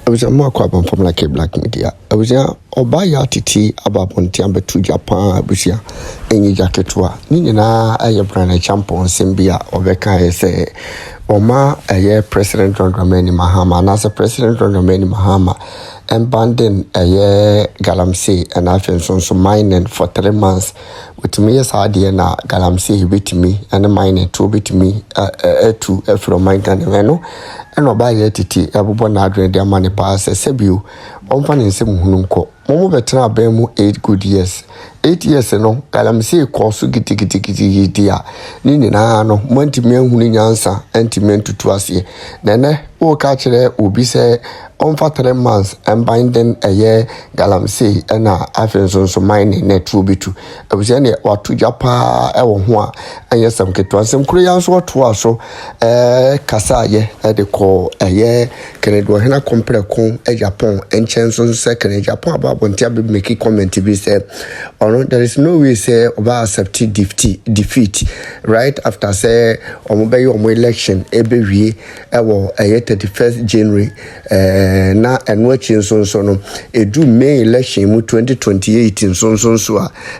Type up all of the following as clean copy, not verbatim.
I was a more quabon from like a black media. I was or buy ya Titi about Pontiamba to Japan, Busia, any jacketua. Nina, Acheampong, Simbia, or Becca, say, or ma, a year President Arr0gant Mahama, and as a President Arr0gant Mahama, and banding a year Galamsey, and I've been so mining for 3 months. With me as idea na Galamsey bit me, and a mining 2 bit me, 2 from my Ganeveno. And no buy Titi, everyone Adrian, their money pass a sebu, on fan in some hununco. Momo betra bemu 8 good years. 8 years no, Galamsey course gitty dear. Nini na no, monty men who answer, anti men to twasie. Then, oh, catch there will be say, on for 3 months, and binding a year Galamsey, and I've so mining net will be 2. I was any or 2 Japa, and yes, some get one some Koreans or 2 so, Kasaye, at the call a year, can it hena compare con Agyapong and Chanson second Agyapong about when Tabby make a comment to be said, or no, there is no way say about accepting defeat, right after say, or mobile or election, every year, a year 31st January, na and watching so no, a do May election 2028 in so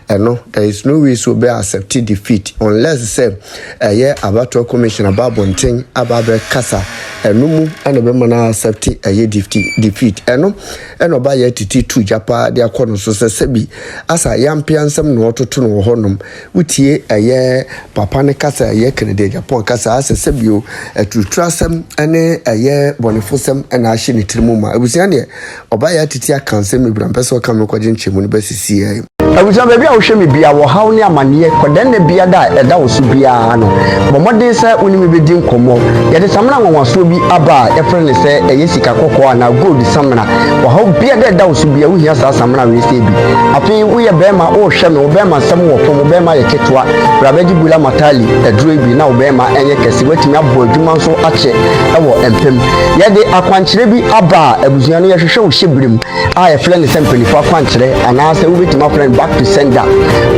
no, there is no way so be accepting defeat unless say a year about to commission about bonting about Kasa and no and a woman accept a year defeat and no by a Titi to Japa their corner so sebi as a young pian some water to no honum with ye a year papa Kasa a year Canada Japon Kasa as a sebio to trust them and a year bonifosum and ashini trimuma. I was young or by a Titi can send me Brampeso come according to Munibesi. I was a baby, I will show me be our how near mania, but then the beer that was be ano. But what they say when we begin como, yet the summer was to be a bar, a friend say a Yesica cocoa and a good summoner. Or how beer that was to be a we have some we say. I think we are Bema or Sham Obama, somewhat from Obama, a Ketua, Rabeji Bula Matali, a Druby now Bema, and Yakasi waiting up for Jumanso Ache, our MP. Yet they are quantity a bar, a Buziania show shibrim. I a friend assembly for quantity, and I say with my friend back to sender.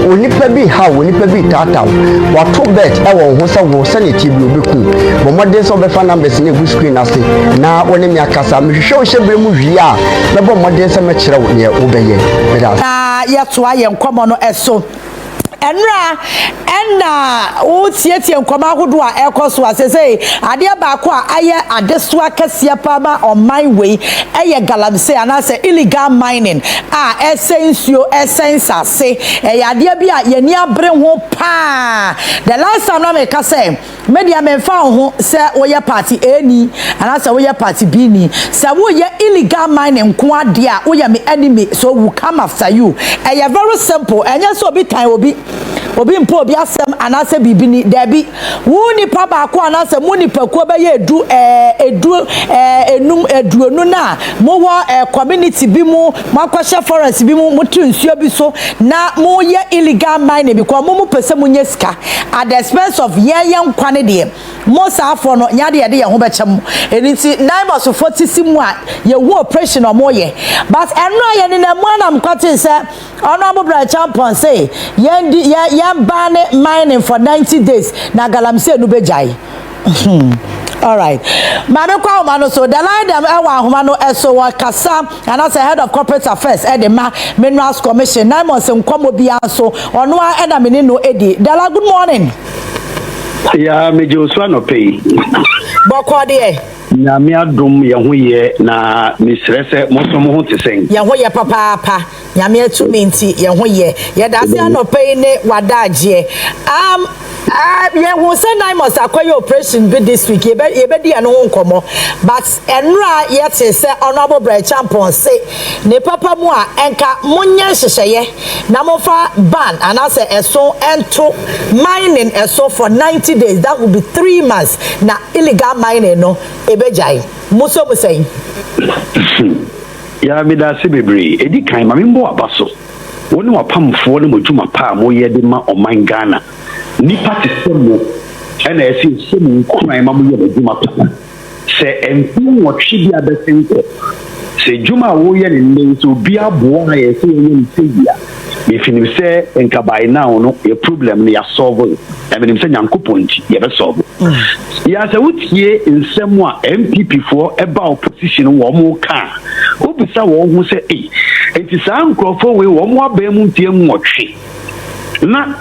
Only be how, only be tata. What to bet, our Hosa was sanity will be cool. But what days of the fan numbers in the screen, I say, now only me a casa, show shibrim, yeah, the bomb what days a match out near Obey. Yes, why I am common as so. Enra o tieti nkoma hodo a ekoso asese ade ba ko a aye adesua kase pa ba on my way eye Galamsey anase illegal mining essential essence ase ade bia ye ni abre ho pa the last time na me ka say media me fa ho se woye party A ni anase woye party B ni se woye illegal mining ko ade a woye me enemy so we come after you very simple enya so bi tan obi mpo obi asem anase bibini debi woni pa ba ko anase muni pakuo be ye eduonu na mo wo community bi mu makwahye forest bi mu mutu nsuo bi so na mo ye illegal mining because mo pese munye sika at the expense of ye nkwane de mo saafo no nyade ye ho bechem eniti 9 months 40 simu a ye wo operation o mo ye but enno ye ne mo na mkwate se ono Acheampong say ye ban mining for 90 days na Galamsey no bejai. All right. Mame kwa umano so the line them ewa humano eso wa kasa and as a head of corporate affairs at the Minerals Commission 9 months nkomo bia so ono a eda meni no edi. Dala, good morning. Yeah, me Joshua no pay. Boko de na me adom ye ho ye na me srese mosomo ho tesen ye ho ye papa ya me atumi nti ye ho ye da se anope ne wadaje ye ho say 9 months akoye operation be this week ye be di eno ho nkomo but enra ye te se honorable Acheampong say ne papa mu a enka munye hyehyeye na mofa ban anase eso ento mining eso for 90 days that will be 3 months na illegal mining no ebejai muso musai ya bidase bebre edi kan ma membo abaso woni wapamfo ne modwuma pa mo ye de ma oman Ghana nipa tesemo ena esi semu kran ma mo ye modwuma pa se empu wotwe bia besenko se dwuma wo ye ne so bia bo na ye se ye ntibia if you say enka by now no a problem ne ya solve I mean say nyankoponti ye be solve ya se wutie nsemu a MPP for eba opposition wo mo ka obisa wo hu se enti saa nkrofo we wo mo abemu tie nwotwe na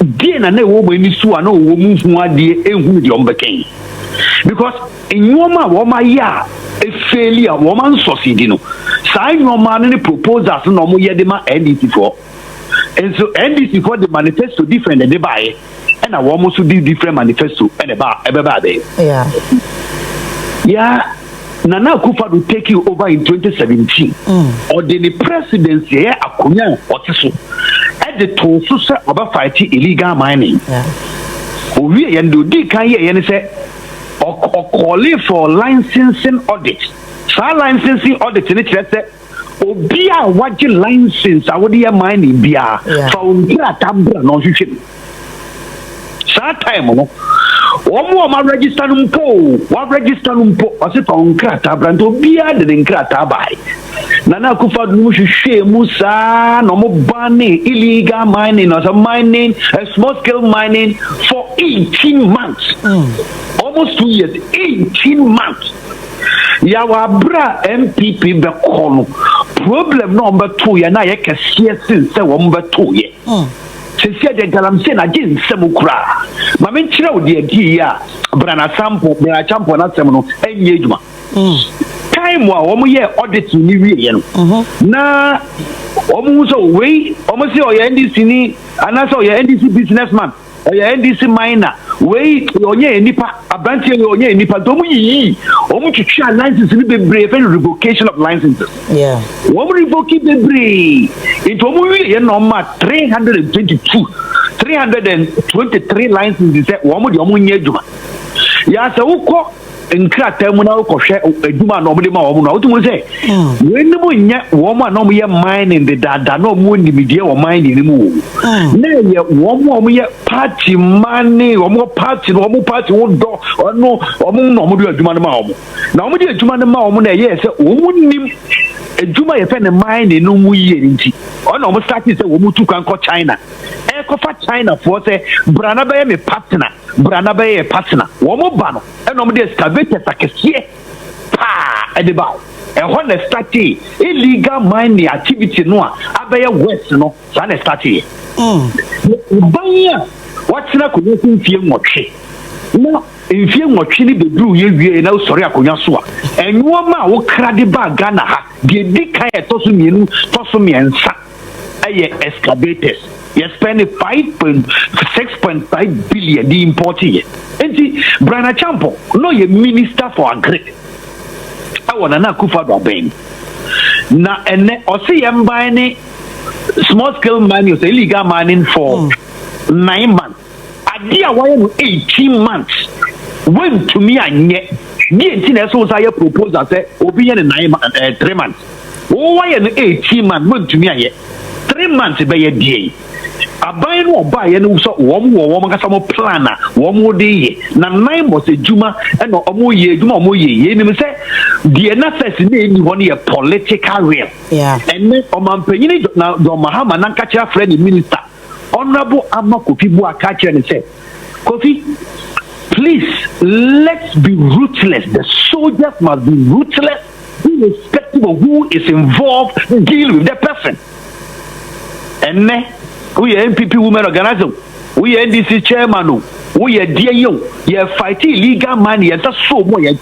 die na na wo bani su ana wo mu hu ade ehu de ombeken because enyoma wo ma ya failure wo man succeed no saa nyoma no ne proposals no mo ye de ma NDC for and so NDC for the manifesto different de buy and wo mo so different manifesto and eba yeah Nana Akufo-Addo take you over in 2017 or the presidency here akonya otiso at the to so about fighting illegal mining owie yendo di kan ye ne say or calling for licensing audit. So licensing audit in it say obi a waje license awodi mining bia from Tambra no hwehwe. Sa time no omo ma register numpo wa register numpo o se ton krata branto bia de krata bai. Nana Akufo-Addo no hwehwe musa no mo banning illegal mining or some mining small scale mining for 18 months. Almost 2 years, 18 months. Yawabra MPP be kono. Problem number 2 ya na Ayeka since say number 2 ye. Since the galamse na jin semukra. Ma men kire odi adi ya brana sample brana champo na sem no enye adwuma. Time wa wo ye audit ni wie ye no. Na omu so we omu se o ye NDC ni anasa o ye NDC businessman. Oya NDC miner we onye nipa abrantie we onye nipa do mu yi omu twitwa license ni bebre for revocation of licenses wo mu revoke bebre into omu wi ye no ma 323 licenses say wo mu de omu nya adwuma ya se wukọ nkrata mu na wukọhwe adwuma na omu de ma wo mu na wotu say we ni mu nya wo mu na omu ye mining de dada na omu nimidie wo mining ni mu na ye wo mu ye party money omu party no omu party wo do no omu no omu de adwuma na ma wo mu na omu de adwuma na ma wo mu na ye say omu nim adwuma ye fe ne mining no mu ye nti ona omu start say wo mu tu kan ko China kofa China for say brana be me partner brana be partner wo mo ba no e no mo de excavator sakesie pa e de ba e ho na start illegal mining activity no a abeye west no sa na start banya watsina ko no fie nwotwe no mfie nwotwe ni bedru ye wie na sori akonya so a enwoma wo krade ba Ghana ha de dikan e to so mienu to so miensa aye excavators you spend 6.5 billion the importing. And see, Bryan Acheampong, no, you minister for agri. I want Nana Akufo-Addo bang. Na and or see I'm buying small scale mining, illegal mining for 9 months. Idea why 18 months. When to me and yet the entire society proposal say obedient 3 months. Oh, why 18 months? When to me and yet 3 months by a day. Abai no buy no so wo kasa mo planner wo de ye na 9 months ejuma e no omo ye ejuma omo ye ni me say the nafas ni ni ho ne political real and me omampanyini na do mahama na nka kira friend minister honorable Kofi Boaka kira ne say Kofi, please let's be ruthless. The soldiers must be ruthless irrespective of who is involved. Deal with the person. And we are MPP women organizer, we are NDC chairman, we are DAO, you are fighting illegal money, and that's so more. You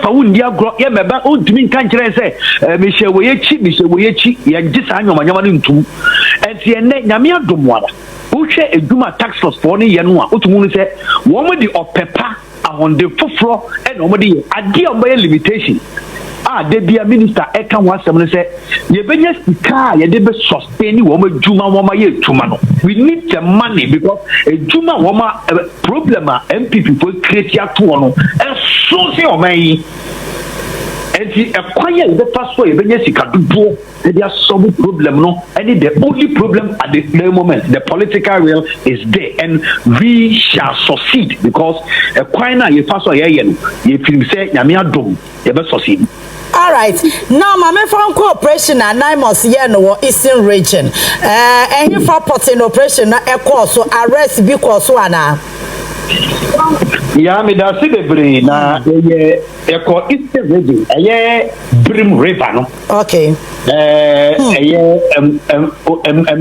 found your growth, you remember, old to me country say, Michelle Wayechi, you just hang on my yaman too. And see, Namia Dumwara, who share a Duma tax force for any Yanua, Utumun say, woman the pepper on the floor and nobody, a dear by limitation. There be a minister Ayeka once someone say you be just car you dey be sustain woman juma woman ye juma no we need the money because a juma woman problem MPP for create ya to no and so say o man and the quiet the first way be just sika dubo they are solve problem no and the only problem at the moment the political real is there and we shall succeed because a quiet na you first way ye no you feel say nyame adom you be succeed. All right. Now, my from cooperation and 9 months here no Eastern region. And you for putting operation na so arrest because one. Ya me da se bebre na eko Eastern region Brim River no. Okay.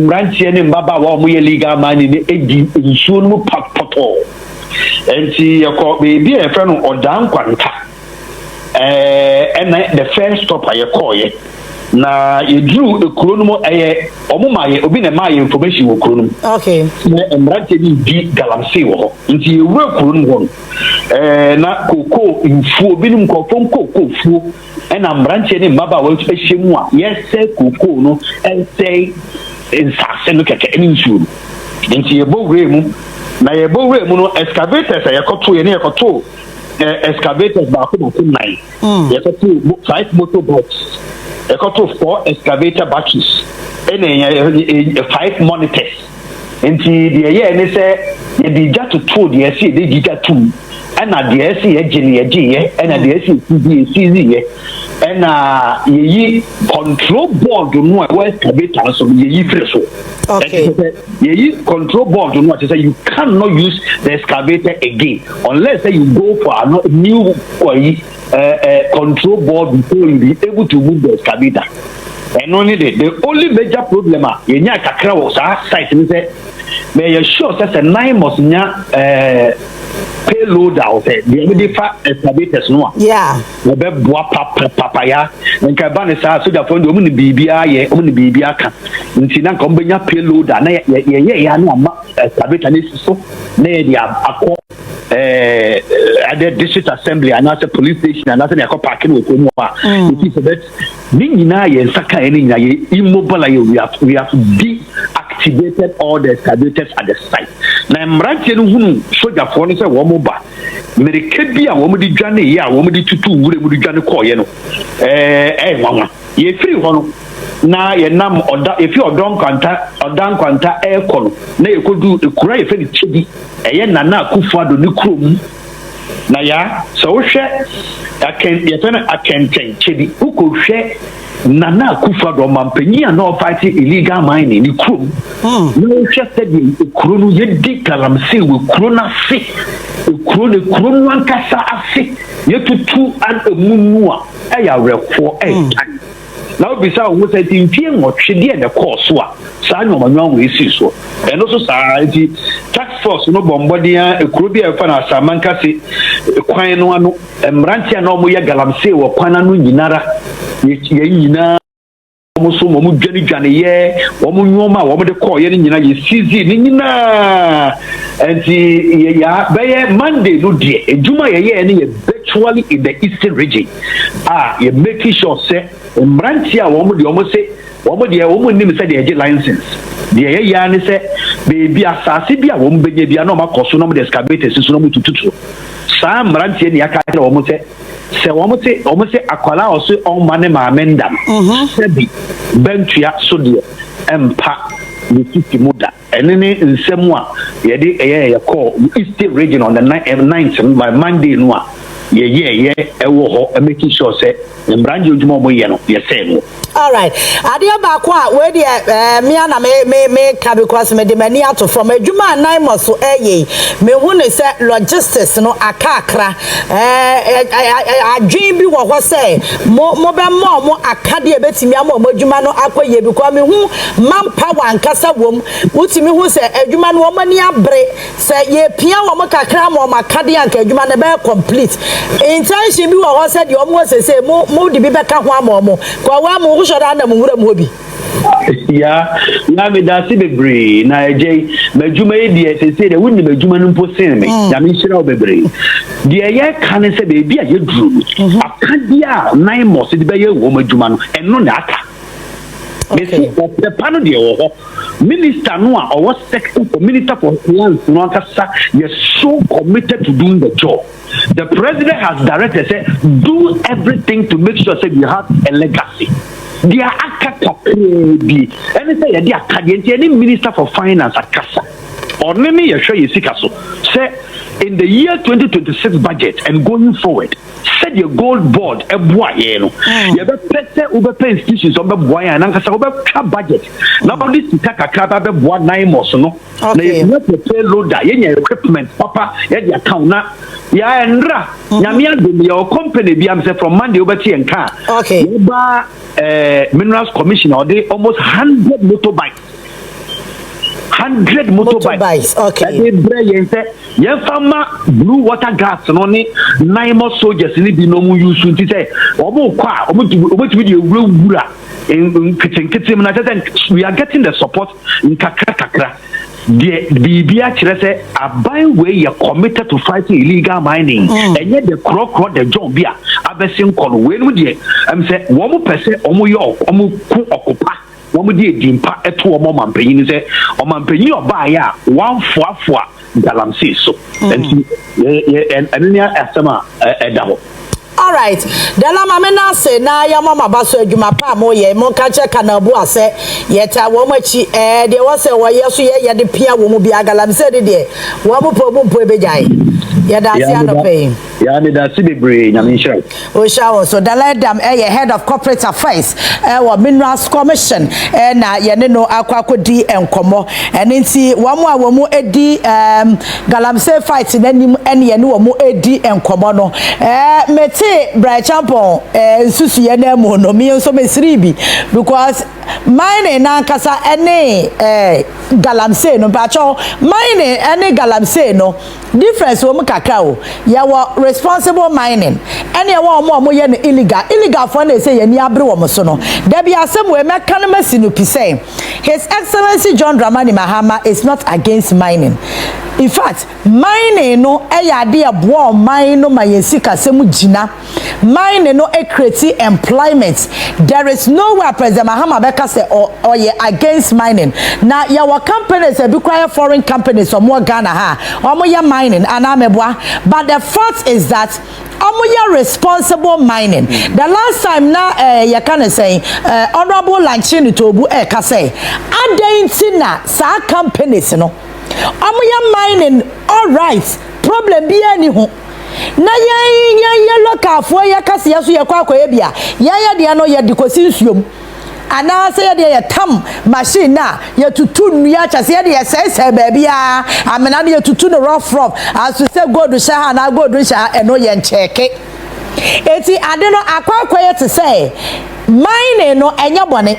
Branchie ne mbaba wa mo ye legal man ni edi nsuo no papoto. Enti eko bebi e fe no odan kwanta. The first stop I call ye. Na you drew a chrono omuma obi na my information wo chrono. Okay. Na emrante ni di galamsey wo. Nti you work chrono na koko infuo binum kofon koko fuo na emrante ni mbaba wo ehwemu a yes koko no say insase no keke eni nsuo. Nti ye bowre mu na ye bowre mu no excavators yekoto ye ne yekoto excavators ba ko 9. Yekoto 5 motorboats. A couple of 4 excavator batteries and 5 monitors. And the year and they say they just to 2 the SC they did 2 and at the SC and at the SC and ye control board do not where excavator so ye fresh. Okay. Ye control board do not say you cannot use the excavator again unless you go for a new control board before you be able to move the excavator. And only the only major problem you nya kakra was site me say may you sure say 9 must nya payload out there the fa excavators no. Yeah. We be boa papaya nka ba ne sa so da fo ndo mu ne bibia ye mu ne bibia ka nti na nka mbenya payload na ye ya no ama excavator ne so na ye dia akọ at the district assembly and at the police station and at the parking with it is that Nina and Saka and immobile we have deactivated all the excavators at the site. Now I'm right here who soldier for us a womoba. Merikebia womudi jane ya womudi tutu wuri jane ko ye no. Mama. Ye free one na ye nam oda if you odan kwanta aircon na ye kodu ekura ye fe ni chibi eye nana akufado ni krom na ya so wo hwe akenten chibi uko hwe nana akufado mampanyi na o fight illegal mining ni krom no hwe said ekuro no ye di kalamse we kuro na se ekuro ne kuro no ankasa ase ye tutu an emunu a eya rekwo tan. Now, besides, what I think, what she did the course, San Roman we see so. And also, society tax force, no bombardier, a crubia fan of Samankasi, Quano, and Brantia no Moya Galamse or Quananu Yinara, Yina, almost Momu Jenny Janier, Womunoma, Woman the Coy, Nina, you see, Nina, and the by Monday, no dear, a Juma, any virtually in the eastern region. You're making sure, say. Mbrantia woman almost say woman the woman name said the license the ya ne say baby asase bia wo mbenye bia no makoso no the excavators so no tututu sa mbrantia ne aka tell woman say woman say akwala o so on mane ma amendam sebi bentua so de empa ni Titi muda enene nsemu a ye de ye call Eastern region on the 9th by Monday no a ye ewo ho making sure say mbranji ojuma mo ye no ye say no. All right. Adia ba kwa we de me na me ka because me de mani out from adwuma 9 months so me hu ne say logistics no akakra adwin bi wo ho say mo be mo akade e betimi am mo adwuma no akoye because me hu manpower ankasa wom utimi hu say adwuma no mani abre say ye pia wo kakra mo makade anka adwuma na be complete intention bi wo ho say de omo say mo de bi be ka ho am kwa wa mo shoda na mu wura mu obi ya na me da si bebre na eje majuma e die se de wonni majuma no mposen me ya me hira bebre de ye kan se be bia ye duru akadia 9 months de be ye wo majuma no eno na aka okay the panel de wo minister no a or sector for minister for lands no akasa you're so committed to doing the job. The president has directed say do everything to make sure say you have a legacy. They are akakabi and say they are akadienti any minister for finance akasa or name you show you sikaso say in the year 2026 budget and going forward said your gold board a boy no you be pese ube institutions obe boy and ankasa ube ka budget now this kakaka be boy 9 months no na you not pay loader your equipment papa your account na ya enra nyame adom your company bi am say from Monday ube ti enka okay ba minerals commission or they almost 100 motorbikes 100 motorbikes. Okay. Yes, blue water gas no ni 9 more soldiers ni bi no mu use nti say omo kwa omo ti in kitchen na say we are getting the support in kakra the bibia kire say aban we you committed to fighting illegal mining and yet the crocro the job bia abesin kono we no de am say wo mo pese omo yo omo ku occupy womu di edimpa eto omo mampanyin se omampanyin oba ya wanfoafo galamsey so enti enia asema edaho. All right. Dela mama na say na ya mama baso adwuma pa mo ye mo ka che kanabu ase yeta wo machi de wo se wo yeso ye de pia wo mu bia galamsey de wo mu po ebejai ya da sia no pay ya de da si bebre nyame sha o sha wo so Dela Dam head of corporate affairs wo minerals commission na ye ne no akwakodi enkomo enti wo mu edi galamsey fight nanim ene ye ne wo mu edi enkomo no meti Bryan Acheampong susu ye na mu no me so mesribi because mine na kasa ene galamsey no bacho mine ene galamsey no difference wo mu kakra o ya wo responsible mining ene ye wo mo ye no illegal for na say ye ni abre wo mo so no da bia asem we meka no masinu pise His Excellency John Dramani Mahama is not against mining. In fact, mining no ade abo mine no mayensika semu jina. Mining no create employment. There is nowhere President Mahama beka say or ye against mining. Now your companies be require foreign companies or more Ghana ha. Omo ya mining anamebwa. But the fact is that omo responsible mining. The last time na you can say honorable Lanchini Tobu ka say adentina sa companies no omo mining all right problem bi ani ho na ya local fo ya kase ya so ya kwa bia ya de no ya dikosi nsuom ana say ya tam machine na ya tutu nua chase ya de sese ba bia amena de ya tutu no rough as to say go do sha na go do sha eno ye ncheke eti ade no akwa ye to say mine no enya bone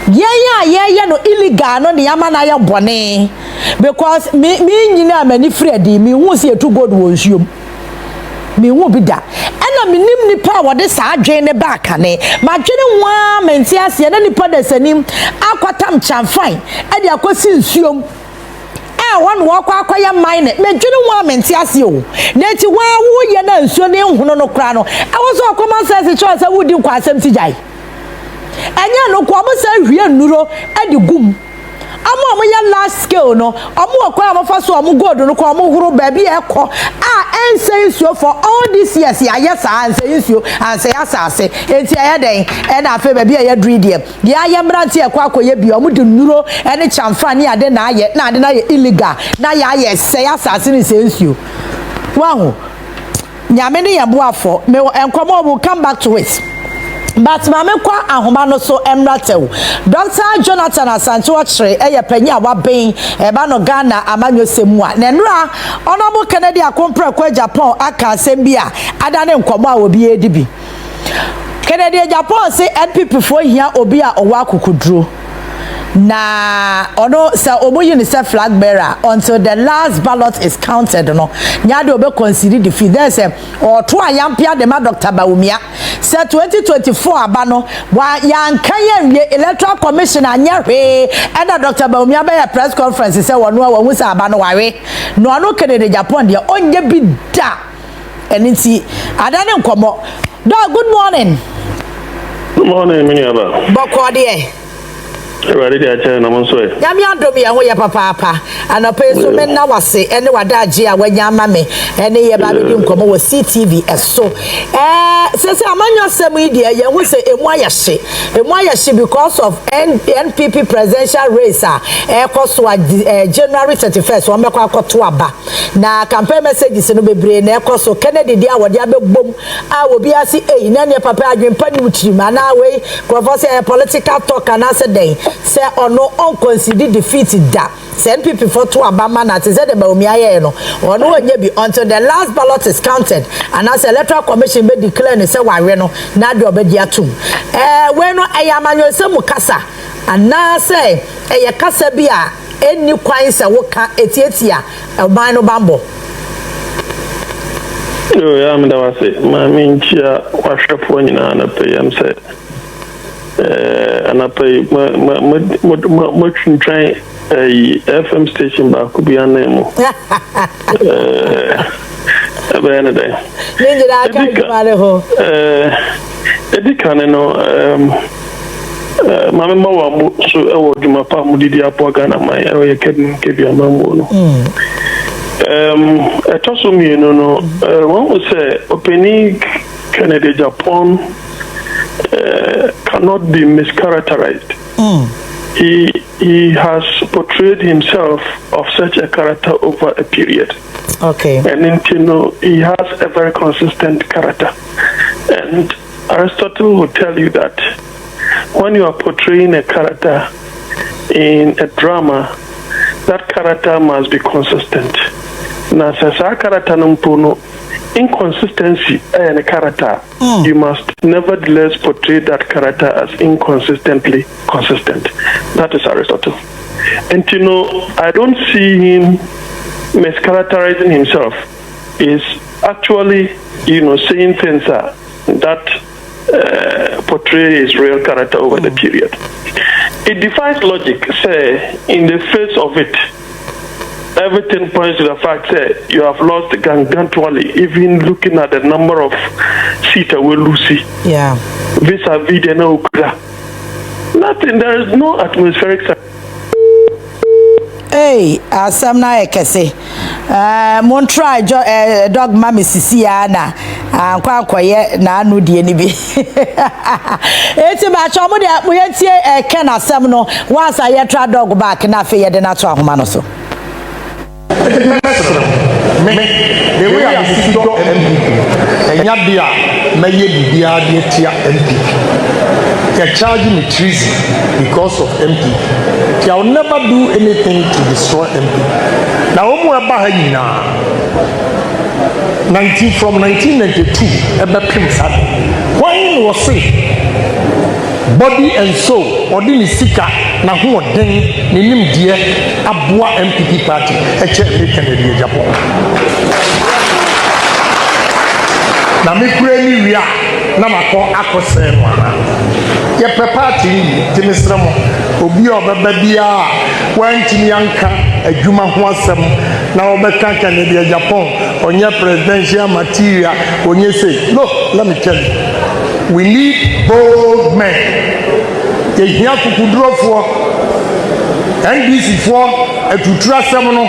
yeah no illegal no ne yama na ya bone because me nyina mani fredi me hu se etu god wo nsuom me hu bi da ena me nim nipa wode sa adwen ne back ne ma dwene nwa menti ase na nipa da sanim akwatam chamfan e de akosi nsuom one walk ya mine me dwene nwa menti ase o na ti wa wo ye na nsuo ne nhuno no kra no e wo so common sense choice wudi kwa asem ti jai enya no kwa mo sa hwie nuro ade gum amo ya large scale no amo kwa amo fa so amo gold no kwa amo huru ba bi ekọ ense isuo for all this years ya yes ense isuo ense asase enti ya den e na afa ba bi ya dreedie ya ya mbrante ekọ akoye bi omo de nuro ene chamfa ne ade na aye na ade na ye illegal na ya ye se asase ni se isuo wahu nyame ne ye boafo me enkomo will come back to it. But mame kwa ahoma no so emratew Dr. Jonathan Asante ochre panya wa ben ba no Ghana amanyo semu a na nra honorable Kennedy Akompra kwa Japan aka asem bi a adane nkomo a obi edibi Kennedy Japan say NPP fo hia obi a owa akukuduro na ono sa omoyi ni se flag bearer until the last ballot is counted no nyade obe consider defeat there say or to ayampia de ma Dr. Bawumia say 2024 aba no wa yanka ye electoral commission anya hwe and Dr. Bawumia be press conference say wono a wo sa aba no wawe no ano Kennedy Japan de onye bi da eniti adane nkomo do good morning. Good morning, Miniaba. Bokode Ready to attend on so. Yamia do me away papa and a pay so men now was say any wadaji when yamame any yabadum come with CTV so says amanya media ya who say emwayashi because of NPP presidential race cost January 31st one make akoto aba na campaign messages no bebre na cost so Kennedy dia wode abebom a obi asi na ne papa adwempa ni utiri ma na we professor political talk and say den say ono unconsider defeat da send people for to abama na say the baomi aye no ono onye bi until the last ballot is counted and as electoral commission be declare ne say ware no na de obedi atum we no ayamanyo se mukasa ana say eye kasa bi a eni kwan se wo ka etietia oban no bambo no ya me da wase ma me nchia kwahwefo nyina na payam say and I pay my train a FM station back could be a name. Mamma, so I would do my palm with the Apogana, my area can give you a mammo. I told me, no, one would say, opening Canada, Japan. Cannot be mischaracterized. He has portrayed himself of such a character over a period. Okay. And he has a very consistent character. And Aristotle will tell you that when you are portraying a character in a drama, that character must be consistent. Now, as a character inconsistency and a character, you must nevertheless portray that character as inconsistently consistent. That is Aristotle. And I don't see him mischaracterizing himself. Is actually, saying things that portray his real character over the period. It defies logic, say, in the face of it. Everything points to the fact that you have lost gargantually, even looking at the number of seats we lose. Yeah. Vis-a-vis the no. Nothing. There is no atmospheric. Hey, Sam na ekese. Mon try dog mama sisi ana. Kwa kwaye na anu die ni bi. Eti ba cho mo de moyetie ken asem no. Once I try dog back na fe ye de na to ahoma no so. Me, the way I see MPP, and Yabia, Maye Bibia, MPP. They're charging me treason because of MPP. They'll never do anything to destroy MPP. Now, from 1992, when was it? Body and soul, Odini Sika, Nahu Den, Ninim Dia, Abua MPP party, Agyapong. Namikreni Ria, Namako Akosenwana. Ye party, Timisramo, Obio Babia, when Timianka, a Juma Huasam, now Bekanka in the Agyapong, on your presidential material, when you say, look, let me tell you. We need bold men. They here to draw for NBC for a to trust someone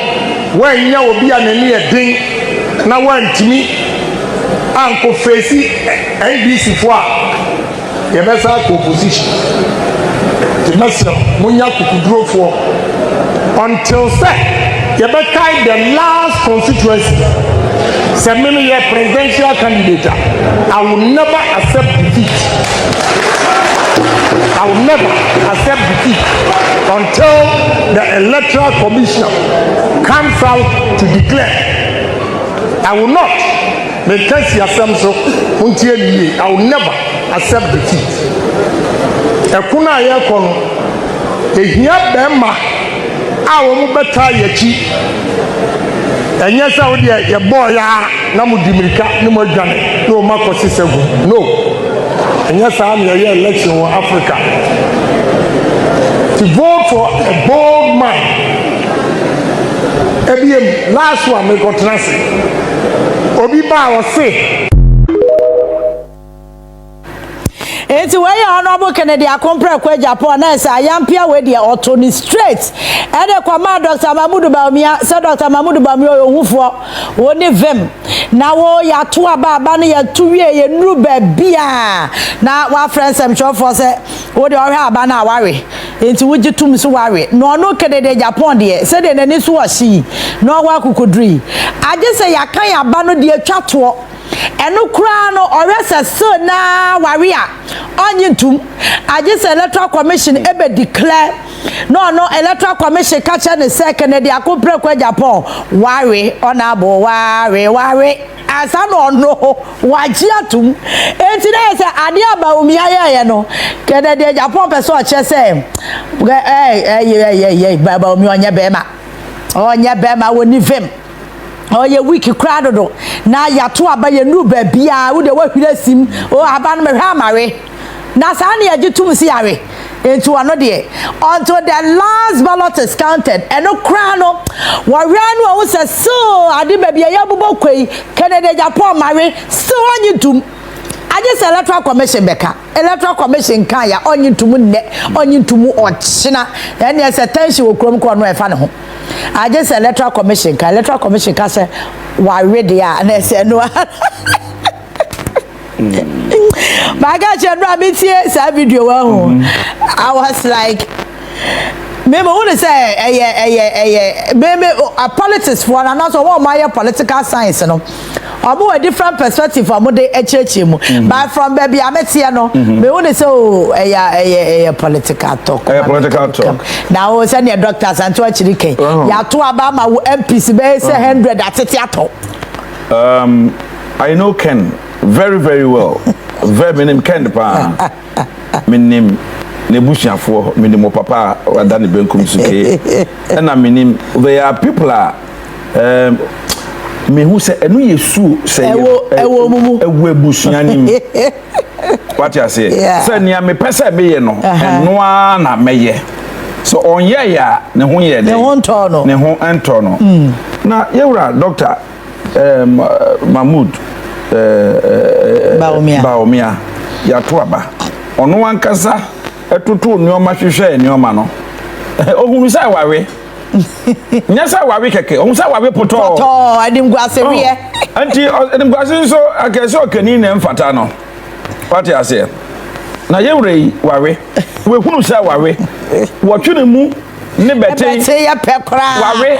when you will be an any thing. Now, one to me, Uncle Facey NBC for your best opposition. The master Munya to draw for until say you better the last constituency. Semini a presidential candidate. I will never accept defeat. I will never accept defeat until the electoral commissioner comes out to declare. I will not. I will never accept defeat. Ekuna Ayeka ehia bema a wo beta yachi. And yes, I would your boy, no Dimirika, no more Ghana, no Marco Sisegu. No. And yes, I'm your election in Africa. To vote for a bold man. ABM, last one, we got nothing. Obiba was say. Enti we ya honorable Kennedy Akompre kwa Agyapong na say Ayampia we de otoni straight. Ede kwa ma Dr. Mahmoud Bawumia, say Dr. Mahmoud Bawumia ohufo woni vem. Na wo ya to aba na ya to wie ye nuru ba bia. Na wa friends am sure for say wo de ohwe aba na aware. Enti wo gitum so ware. No no Kennedy Agyapong de say de nani so osi. No wa kukodri. Aje say yakan aba no de atwa to. Eno kura no orese so na waria onyintum agise electoral commission ebe declare no electoral commission catch ne say Kennedy Akompre kwa Agyapong ware onabo ware asa no waji atum enti na say ade Bawumia ye no Kennedy Agyapong person o che say Bawumia onye bema woni vem oye wiki crowd do na ya to abaye nu ba bia wo de wa hwira sim o aba no me hwa amare na sa na ya gitum si yare into ano de until the last ballot is counted and no crown no wawia no wo se so ade ba bia ya bobo kwei Kennedy Agyapong mare so onyitum aje se electoral commission beka electoral commission kan ya onyitum ne onyitum ochina and yes attention wo krom ko no e fa ne ho aje se electoral commission ka say wa ready ya na say no Maga chenra mitie sa video wa ho I was like maybe who say maybe a politics for and also what my political science no omo a different perspective for de echeche mu but from baby ametia no me who say oh political talk now o say the doctors and to chirike ya to aba ma MPs be say 100 atete ato I know Ken very very well very name Ken pa me name nebusiafo me name papa wadane benkum suke and I mean there are people me who say enu yesu say ewo mumu ebusuanim what you say say nia me pese me ye no eno na meye so onye ya ne ho ye de ne ho ento no na yewra doctor Mahmoud Bawumia ya to aba ono ankasa etutu nneoma hwehwe nneoma no ohunu sai wawe nyasa wawe keke ohunu sai wawe poto adimguase wiye anti adimguase so akese okani na mfata no what you say na yewre wawe we hunu sai wawe wotwe mu ne bete ya pekra wawe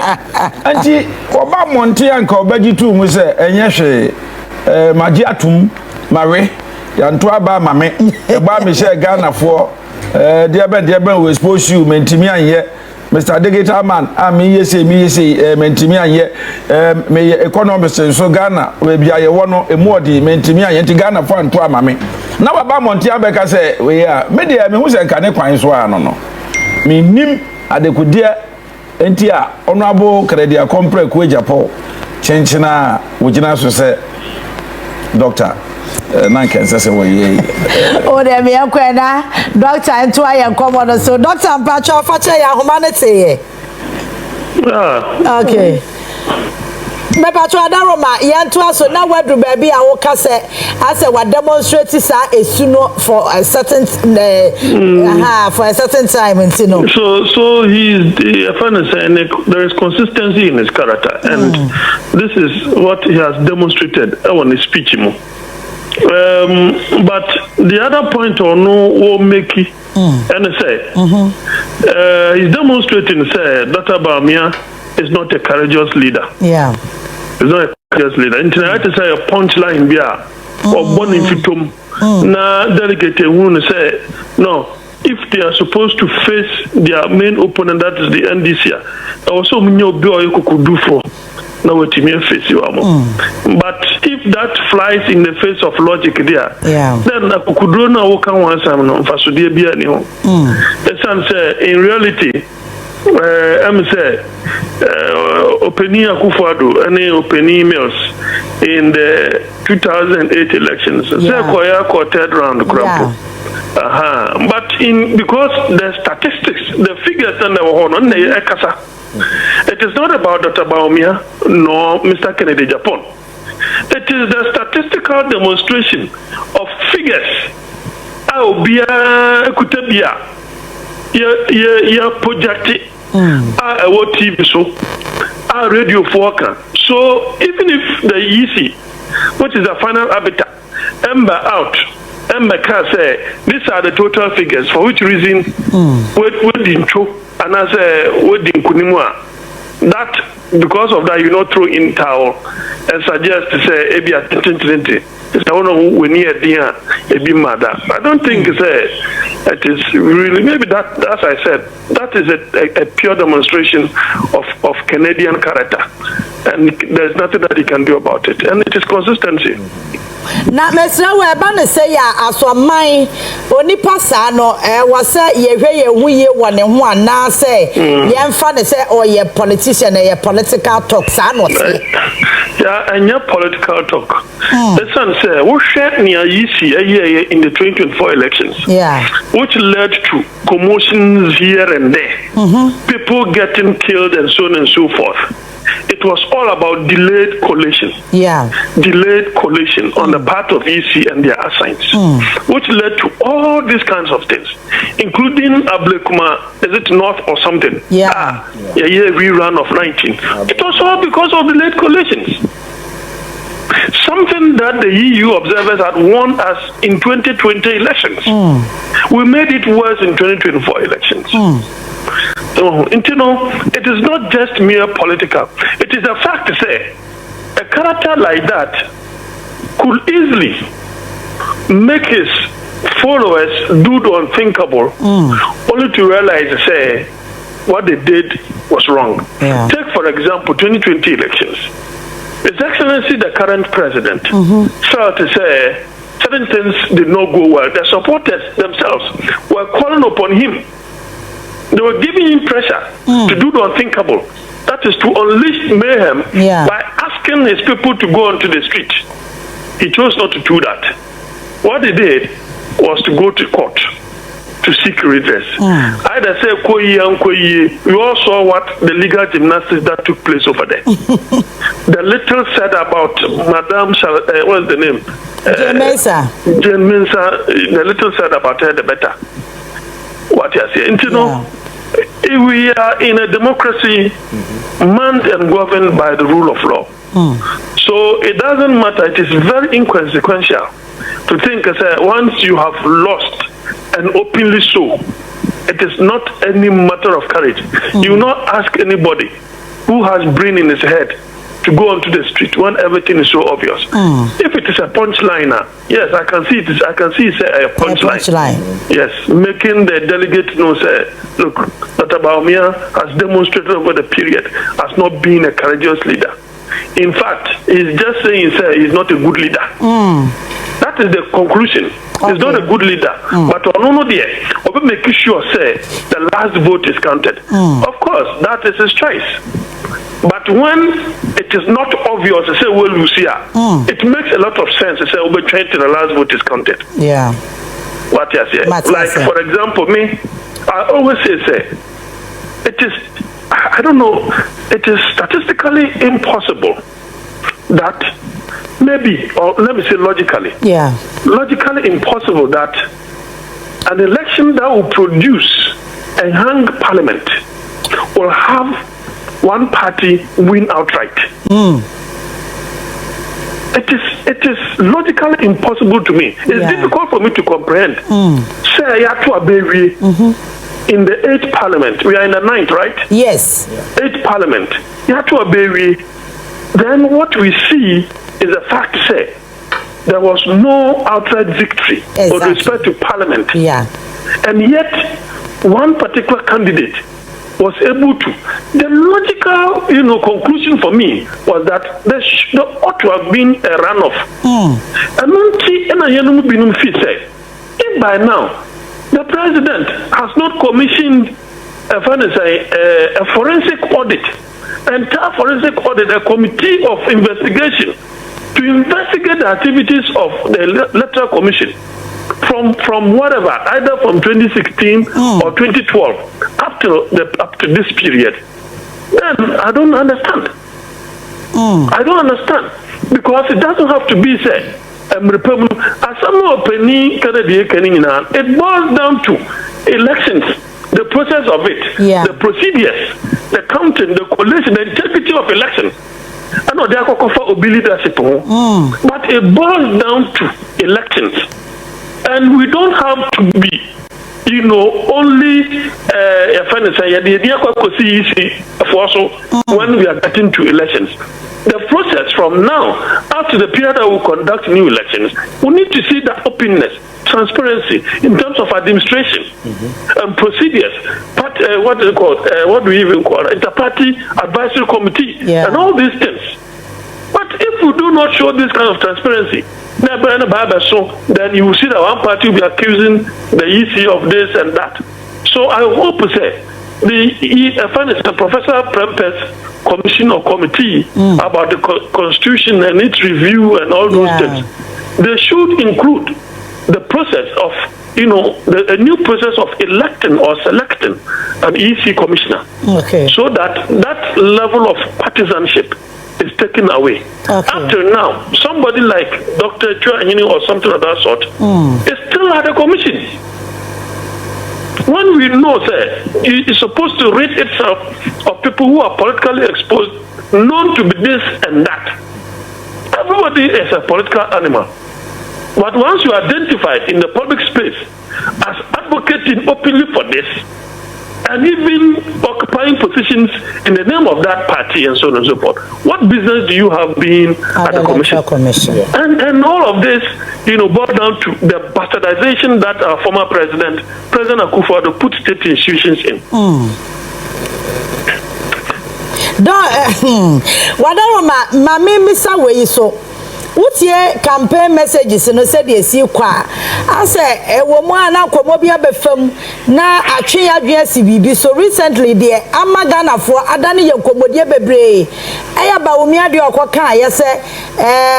anti oba monte anka obaji tu mu se enye hwe magi atum mare ya nto aba mame eba me she Ghana for dia ben we expose you mentimi anye Mr. Digital man me yesi mentimi anye me economist so Ghana we bia ye wono emodi mentimi anye ti Ghana for nto amame na baba monte abeka se we ya me dia me hu se nka ne kwan so ano no me nim adekudia enti a honorable Kennedy Akompre kwa Agyapong chenchina wogina so se doctor nanke say we o de me akwena doctor ento ayen komo so doctor mpacho fache ya humanity okay me pacho adaroma yento aso na wadu baby a wo kase ase wa demonstrate sa esuno for a certain for a certain time you know so there is consistency in his character and this is what he has demonstrated on his speech but the other point on no make and say he's demonstrating say Dr. Bawumia is not a courageous leader. He's not a courageous leader. And I to say a punchline bia or born in fitum na delegate who say no, if they are supposed to face their main opponent, that is the NDC, also minyo bio you could do for now what you face you but if that flies in the face of logic there, then I could do now what can one some no for so dear be any in reality I'm say opening Akufo-Addo any open emails in the 2008 elections say koya third round grapple but because the statistics the figures and the one it is not about Dr. Bawumia nor Mr. Kennedy Agyapong. It is the statistical demonstration of figures obia ekutabia ya project what TV so radio foreca. So even if the EC, which is the final arbiter, ember out, ember can say these are the total figures for which reason wedding cho and as a wedding kunimwa. That because of that you not throw in towel and suggest to say ebi attention. It's one of we near there ebi mother. I don't think it is really maybe that as I said that is a pure demonstration of Canadian character, and there's nothing that he can do about it, and it is consistency. Na mesra we ba ne say ya asoman onipa sa no was say ye hwe ye hu ye wone ho ana say ye mfa ne say or ye politician ye political talk sa no say yeah and your political talk the son say we share near EC in the 2024 elections, which led to commotions here and there, people getting killed and so on and so forth. It was all about delayed collation. Delayed collation on the part of EC and their assigns, which led to all these kinds of things, including Ablekuma, is it North or something? Rerun of 19. It was all because of delayed collations. Something that the EU observers had warned us in 2020 elections. We made it worse in 2024 elections. So, it is not just mere political. It is a fact to say a character like that could easily make his followers do the unthinkable, only to realize, say, what they did was wrong. Take, for example, 2020 elections. His Excellency, the current president, felt to say certain things did not go well. The supporters themselves were calling upon him. They were giving him pressure to do the unthinkable. That is to unleash mayhem by asking his people to go onto the street. He chose not to do that. What he did was to go to court to seek redress. Either say Koyi and Koyi, we all saw what the legal gymnastics that took place over there. The little said about Madame, what's the name? Jane Mensa. The little said about her, the better. What you say? If we are in a democracy manned and governed by the rule of law, so it doesn't matter. It is very inconsequential to think that once you have lost and openly so, it is not any matter of courage. You will not ask anybody who has brain in his head to go onto the street when everything is so obvious. If it is a punchliner, yes, I can see it. I can see it's a punchline. Yes, making the delegate know, say, look, Dr. Baumia has demonstrated over the period as not being a courageous leader. In fact, he's just saying, say, he's not a good leader. That is the conclusion. He's not a good leader. But no there, we'll be making sure, say, the last vote is counted. Of course, that is his choice. But when it is not obvious to say, well, Lucia, it makes a lot of sense to say, we'll be trying to the last vote is counted. What you say? Like, for example, me, I always say, it is, I don't know, it is statistically impossible that maybe, or let me say logically, logically impossible that an election that will produce a hung parliament will have one party win outright. It is logically impossible to me. It's difficult for me to comprehend. Say in the 8th parliament, we are in the 9th, right? Yes. 8th parliament. Then what we see is a fact, say, there was no outright victory with respect to parliament. And yet, one particular candidate was able to. The logical, conclusion for me was that there ought to have been a runoff. If by now the president has not commissioned a forensic audit, entire forensic audit, a committee of investigation to investigate the activities of the electoral commission from whatever, either from 2016 or 2012 up to this period, then I don't understand. I don't understand, because it doesn't have to be said it boils down to elections, the process of it, the procedures, the counting, the collation, the integrity of elections. I know they are for leadership, but it boils down to elections, and we don't have to be, only when we are getting to elections. The process from now up to the period that we conduct new elections, we need to see that openness, transparency in terms of administration and procedures. What do you call? What do we even call it? Inter-party advisory committee and all these things. But if we do not show this kind of transparency, then you will see that one party will be accusing the EC of this and that. So I hope to say the Professor Prempes commission or committee about the constitution and its review and all those things, they should include the process of a new process of electing or selecting an EC commissioner, so that level of partisanship is taken away. Up till now, somebody like Dr. Chua or something of that sort is still at the commission. When we know that it is supposed to rid itself of people who are politically exposed, known to be this and that. Everybody is a political animal. But once you are identified in the public space as advocating openly for this, and even occupying positions in the name of that party and so on and so forth, what business do you have being at the commission? And all of this, boils down to the bastardization that our former President Akufo-Addo, put state institutions in. Utie campaign messages no said esi kwa ase ewo mu ana komo bia befam na atwe adwesi bibi. So recently the Amagana for adane ye komodie bebre eya ba omi ade okoka ye se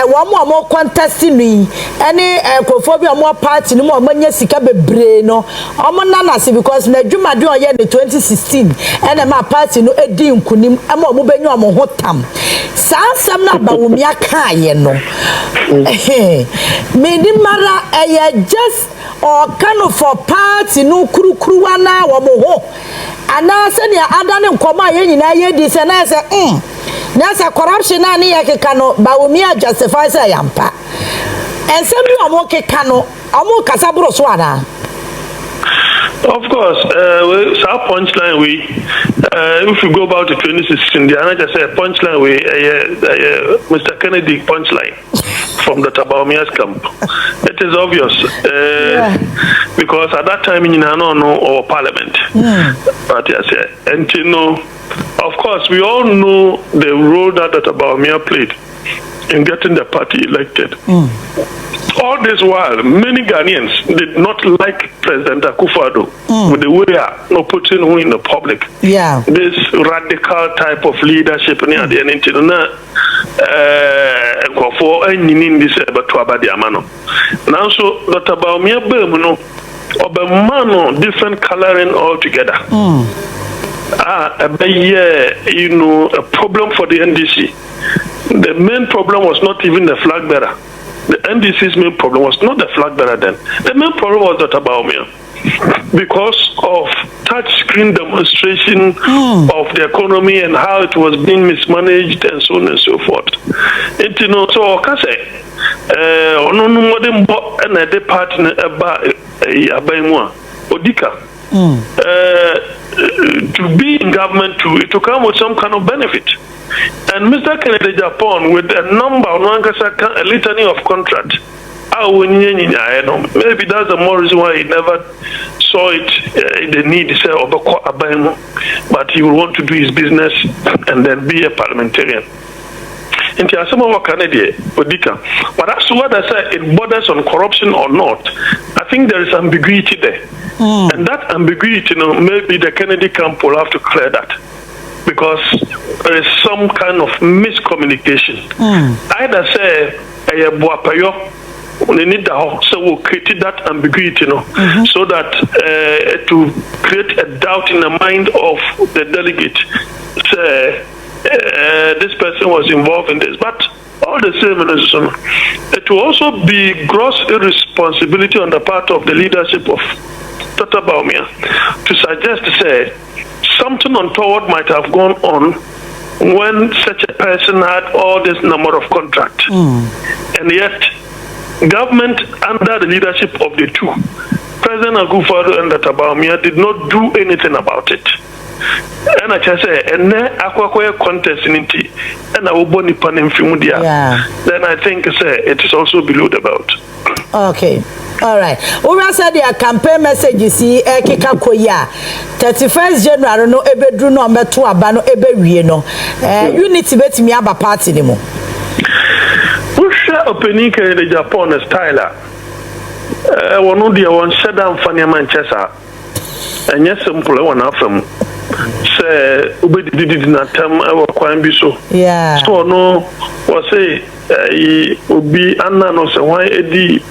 wo mo contest ni ene kofo bi omo party no mo manya sika bebre no omo nanase because na dwumade oye ne 2016 ene ma party no edi nkunim ama omo benyu omo hotam sa sam na ba omi aka ye no Mara just or kind of for parts in no kruwana or moho. And now send your Adam Koma in this and I say, that's a corruption. I cannot, Baumia justifies a yampa. And some you are more cano, or more Casabro Swana. Of course, our punchline if we go back to 2016, the another say punchline Mr. Kennedy punchline from the Tabaumia's camp. It is obvious because at that time in our parliament, but yes, and of course we all know the role that the Tabaumia played in getting the party elected. All this while, many Ghanaians did not like President Akufo-Addo with the way he putting him in the public. This radical type of leadership near the end. Now, so Dr. Baumia Bemuno, Obamano, different coloring altogether. A problem for the NDC. The main problem was not even the flag bearer. The NDC's main problem was not the flag bearer then. The main problem was Dr. Baumia. Because of touch-screen demonstration of the economy and how it was being mismanaged and so on and so forth. And so I say, Odika, to be in government to come with some kind of benefit. And Mr. Kennedy Agyapong, with a number of a litany of contracts, maybe that's the more reason why he never saw it the need to say but he would want to do his business and then be a parliamentarian. But as to what I say, it borders on corruption or not, I think there is ambiguity there. And that ambiguity, maybe the Kennedy camp will have to clear that. Because there is some kind of miscommunication. Either say, we need so we'll create that ambiguity, so that to create a doubt in the mind of the delegate, say, this person was involved in this. But all the same, it will also be gross irresponsibility on the part of the leadership of Dr. Bawumia to suggest, say, something untoward might have gone on when such a person had all this number of contracts. And yet, government under the leadership of the two, President Akufo-Addo and Dr. Bawumia, did not do anything about it. And I can say, and then contest in it, and I will bond upon him then I think it is also below the belt. Okay. All right. We said their campaign message see Ekeka Koya 31st January no ebedru no meto aba no ebewie no unity betimi aba party ni mo. We share opening in the Japan style. One of the one shut down Fania Manchester. And yes, simple one after say ubedi did not tell our crime be so. Yeah. So no was say ubi anna no say why edi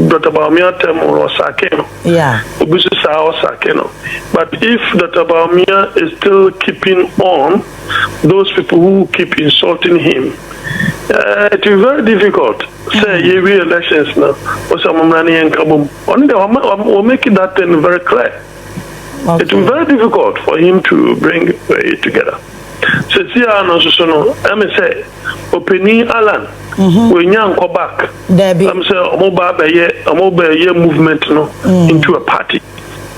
Dr. Bawumia temo sakeno. Yeah. Ubi sa sakeno. But if Dr. Bawumia is still keeping on those people who keep insulting him, it will be very difficult. Say yearly elections now, or some money and kabum. Only we're making that thing very clear. Okay. It will be very difficult for him to bring it together. So see, I say, opening Alan, we now go back. I'm saying, a mobile movement into a party.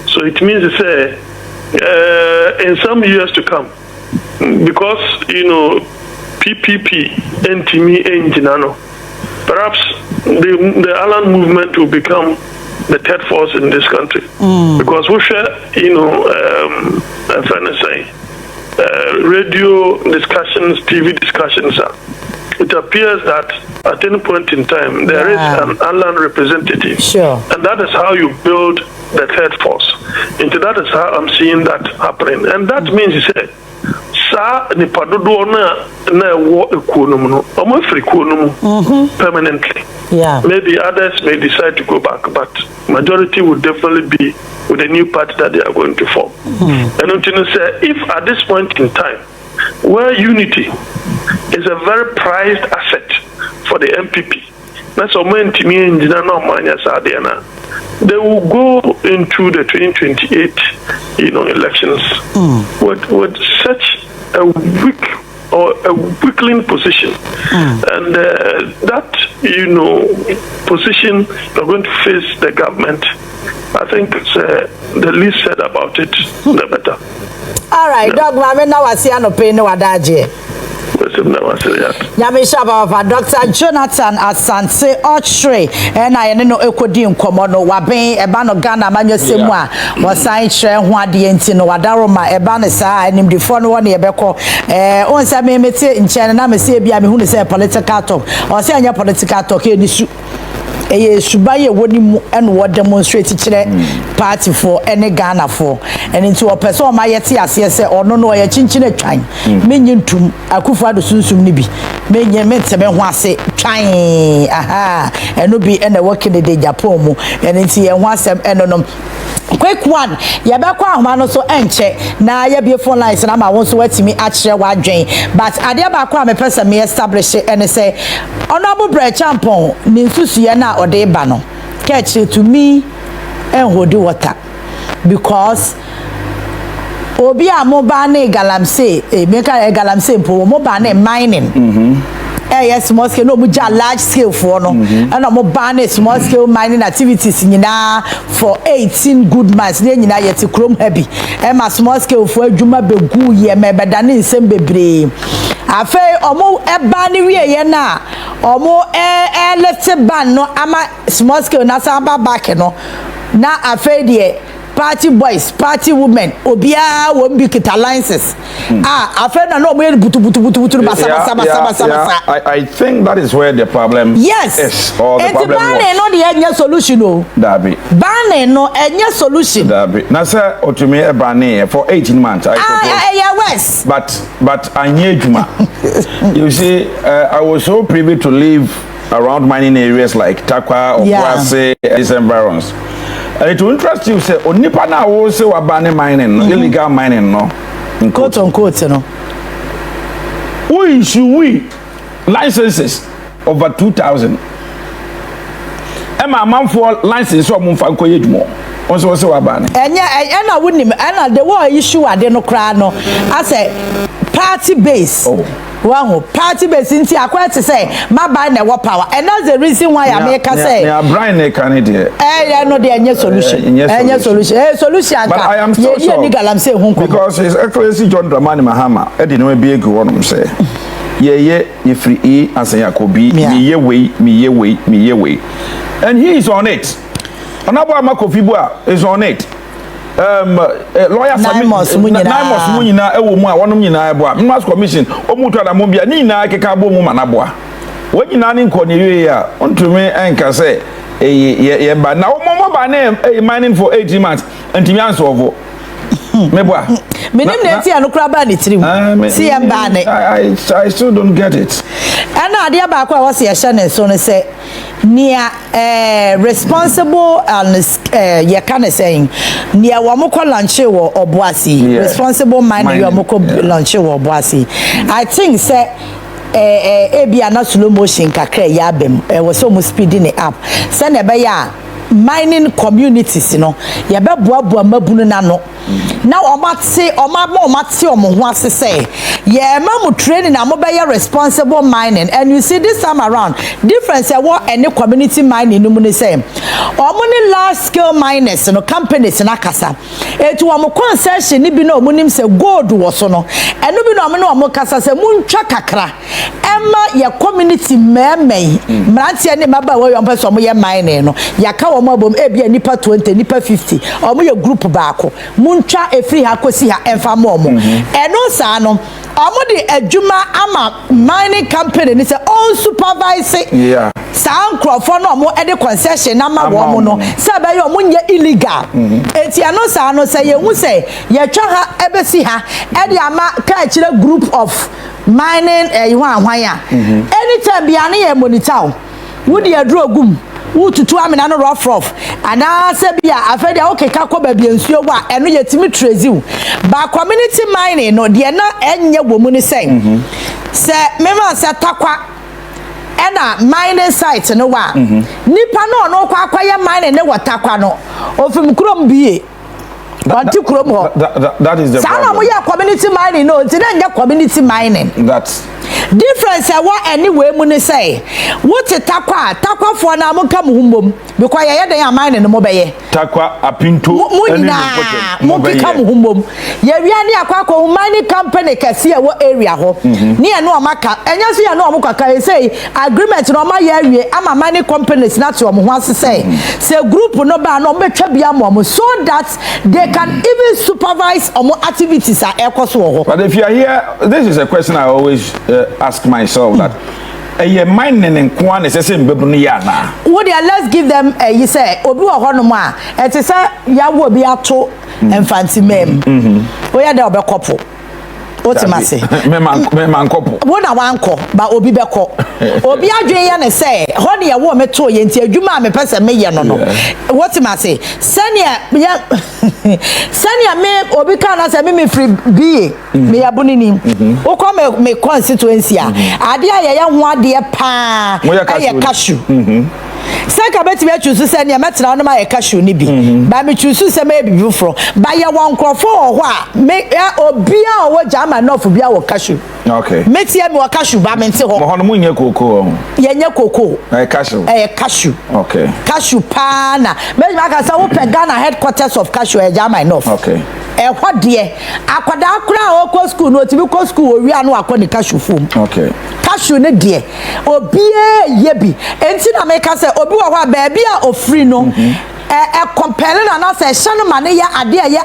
So it means to say, in some years to come, because PPP, NTME, Enginano, perhaps the Alan movement will become the third force in this country. Because we share, radio discussions, TV discussions. It appears that at any point in time there is an Alan representative. Sure. And that is how you build the third force. And that is how I'm seeing that happening. And that means, you say, permanently. Yeah. Maybe others may decide to go back, but majority would definitely be with a new party that they are going to form. And until say, if at this point in time, where unity is a very prized asset for the MPP, that's a moment to me in they will go into the 2028 elections with such a weak or a weakling position, and that position are going to face the government. I think the least said about it, the better. All right, Dog Mame, now I see an opinion wadaje. Nyamisha Baba, Dr. Jonathan Asante Ochre, and I know Ekodi Nkomono, Wabe, Ebano Ghana, Manu Semwa, was I share one the Entino, Wadaroma, Ebanesa, and him the phone one Ebeko, once I may meet in China, I say, be who is a political talk, or say a political talk in issue. Subaye woni and what demonstrate party for any Ghana for and into a person my yeti asese or no ye chinchine twan menyintum Akufo-Addo sunsum ni bi menye metebe ho ase twan and no be and working the Agyapong mu and into ye ho asem enonom quick one ye be kwa ahoma no so enche na ye be phone lines na ma won so watimi akire wadwen but ade ba kwa me person me establish and say honorable Acheampong ni nsusuye na ode ba no catch to me and hold water because obi a mo ba na galamsey make galamsey mpo mo ba na mining yes small scale no mo ja large scale for no and mo ba na small scale mining activities nyina for 18 good months na nyina yeti krom heavy e ma small scale for adwuma begu ye me beda na nsem bebre afei omo eba ni wie ye na omo left ban no ama small scale na samba back no na afei de party boys, party women, obia won't be kita alliances. I feel no way I think that is where the problem is. Or the problem was. No the solution no. Dabi. Ban no any solution. Dabi. Na say otume e ban for 18 months I suppose. Yes. But Anyejuma. You see, I was so privy to live around mining areas like Takwa or Kwase, these environs. It will interest you say onipa na wo say wa ban mining no illegal mining no quote unquote no we licenses over 2,000. Emma man for license so mo fa nkoye dwumo. Onso wo se wa ba ne. Enya wonim ena the war issue ade no kra no as a party base. Oh. Wow, party base inti akwa te say ma buy na wo power. And that's the reason why America say. Yeah, Bryan e kan dey. No dey any solution. Any solution. Solution. But I am still sure. Because His Excellency John Dramani Mahama e dey no be egu wonum say. Ye free e asayakobi me ye way. And he is on it. Anabo Amakofibu is on it. Lawyer Naimos munyina ewo mu a wonom nyina eboa Mass Commission omutu da mo bia ni nyina keka bo mu manaboa wo nyina ni nkoniwe ya ontumi enka se ye ba na wo mo ba na mining for 18 months ntimi ansovo meboa menim na ti anokra ba ni tirim si em ba ne I still don't get it ana ade ba kwa wo se ye hye ne so ne se near responsible and you can saying near wamoko lunch wo obuasi responsible mind you wamoko lunch wo obuasi I think say ebi ana slow motion kakra ya bem we so mo speeding it up say na be ya mining communities no ya be boaboa mabunu na no na omate omo ho ase say yeah mamu training na mo be responsible mining and you see this time around difference what any community mining no mu say omo ni large scale miners no companies na kasa etu omo concession ni bi na omo nim say gold wo so no eno bi na omo kasa say muntwa kakra emma ya community memei mrantie ne maba wo yompa so omo ye mining no ya ka omo abom e bia nipa 20 nipa 50 omo ye group baako muntwa efri ha kosi ha emfa momo eno sa no omo de adwuma ama mining company ni say on supervise san crofo no omo e de concession na ma wo mo no say ba ye omo nye illegal eti ano sa no say ye hu say ye twa ha ebesi ha e de ama ka kire group of mining hwan ya anytime bia na ye monitor wo de adrogum wututu amina no rough ana se bia afede okay ka ko ba bia nsuo wa eno yetimi treziu ba community mining no de na enye womu ni sen se mema se takwa ena mining site no wa nipa no kwa akwaya mining ne watakwa no ofim krom bie that is the problem. We are community mining no nti community mining that's difference what anyway mun say what takwa for na mo kam humbom because ye den mining no mo beye takwa apinto munina mo kam humbom ye wia ne akwa mining company kase e wo area ho ne e no maka enya so ye no mo kaka say agreement no ma ye awie ama mining companies na to mo ho ase say group no ba no betwa bia mo so that they can even supervise activities at Air. But if you are here, this is a question I always ask myself that a mining and Kwan is the same Bebuniana. Would you let's give them you say Obi Honoma, and to say ya will be a to and fancy mem. We are the couple. What's my say? Man couple. One a one call, but Obi Beko. Obi Adrian say, honey, a woman to you until you mammy person me no. What's my say? Sanya me Obi can say me free be me abunini. O come me constituency. Adia ya one dear pa cashew. Saka beti me choose say na metra no ma cashew ni bi. Ba me choose say me bi fro. Ba ya wan krofo ho a me obi a wo jama enough bia wo cashew. Okay. Metia me wo cashew ba me nte ho. Mo hono munye koko. Ye nye koko. Cashew. Cashew. Okay. Cashew pa na. Me ka say wo pe Ghana headquarters of cashew e jama enough. Okay. Ho de akwada akura o ko school no ti bi ko school o wi anu akọ cashew fom. Okay. Cashew ne de obi ye bi enti na me ka say obi wa ho ba bia ofri no compelling and I say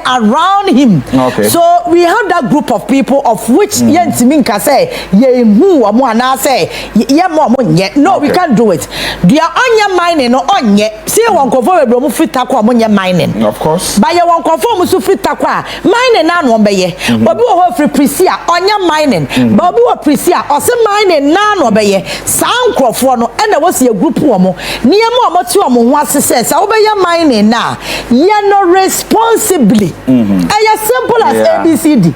around him. Okay. So we have that group of people of which Yentiminka say ye who and I say no, we can't do it. Do are on your mining or on yet? See one conform fit takwa on your mining. Of course. By your one conform to fit takwa mining and one bay. But we will free precia on your mining. But we will precia or some mining none obey. Sound crofone and there was a group woman near more to what says obey your mining now. You're not responsibly. As simple as ABCD.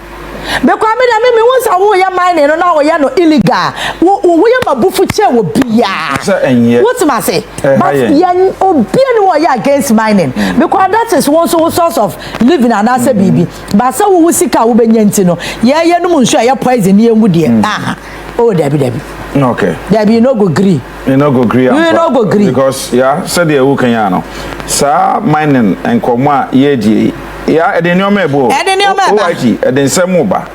Because me once a wo ya mine no na wo ya no illegal. Wo ya mabufu che wo bia. What ma say? But yan obi no wo ya against mining. Because that is one source of living and answer bibi. But say wo sika wo benya nti no. Ye no mu nso ya poison ye mu de. Oh Debbie. Okay. Debbie no go gree. You no go gree. You no go gree. Because yeah, said the who can ya no. Sa mining and koma ye die. Yeah, e de no mebo. E de no mebo. O e de nsemu ba.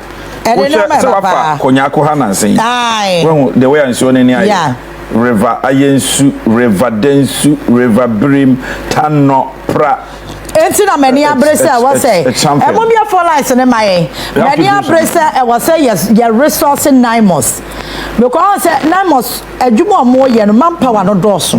E de no mebo pa. Konyako ha nansen. Aye. When the way and so ni aye. Yeah. River Ayensu, River Densu, River Brim, Tano Pra. Enti na many abresa was say. E mo bia for life na my. Many abresa e was say yes, your resource 9 months. Because 9 months adwuma mo ye no manpower no doso.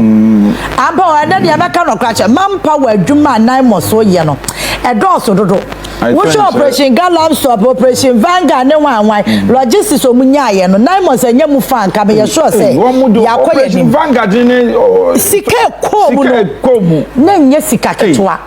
Aba na de abeka no krache manpower adwuma 9 months so ye no. E doso dodo. Which operation Galam stop operation Vanguard ne wan logistics omunya ye no 9 months anya mu fan ka be ye sure say. Operation Vanguard ne sika ko mu na nye sika ketwa.